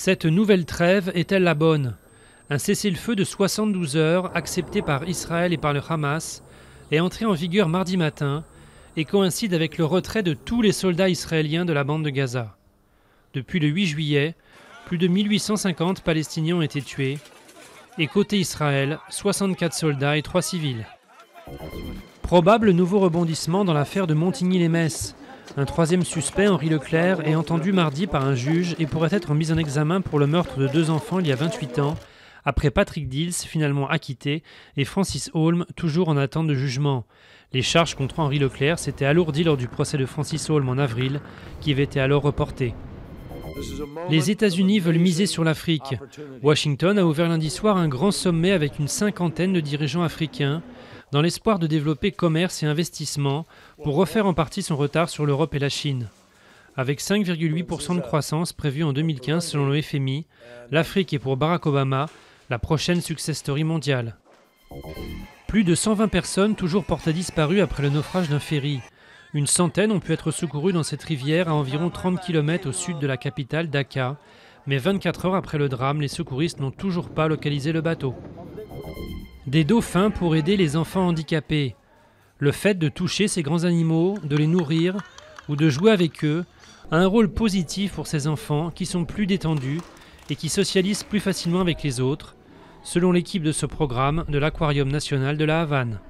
Cette nouvelle trêve est-elle la bonne? Un cessez-le-feu de 72 heures, accepté par Israël et par le Hamas, est entré en vigueur mardi matin et coïncide avec le retrait de tous les soldats israéliens de la bande de Gaza. Depuis le 8 juillet, plus de 1850 Palestiniens ont été tués, et côté Israël, 64 soldats et 3 civils. Probable nouveau rebondissement dans l'affaire de Montigny-lès-Metz. Un troisième suspect, Henri Leclerc, est entendu mardi par un juge et pourrait être mis en examen pour le meurtre de 2 enfants il y a 28 ans, après Patrick Dils, finalement acquitté, et Francis Holm, toujours en attente de jugement. Les charges contre Henri Leclerc s'étaient alourdies lors du procès de Francis Holm en avril, qui avait été alors reporté. Les États-Unis veulent miser sur l'Afrique. Washington a ouvert lundi soir un grand sommet avec une cinquantaine de dirigeants africains, dans l'espoir de développer commerce et investissement pour refaire en partie son retard sur l'Europe et la Chine. Avec 5,8% de croissance prévue en 2015 selon le FMI, l'Afrique est pour Barack Obama la prochaine success story mondiale. Plus de 120 personnes toujours portées disparues après le naufrage d'un ferry. Une centaine ont pu être secourues dans cette rivière à environ 30 km au sud de la capitale Dakar, mais 24 heures après le drame, les secouristes n'ont toujours pas localisé le bateau. Des dauphins pour aider les enfants handicapés. Le fait de toucher ces grands animaux, de les nourrir ou de jouer avec eux a un rôle positif pour ces enfants qui sont plus détendus et qui socialisent plus facilement avec les autres, selon l'équipe de ce programme de l'Aquarium national de la Havane.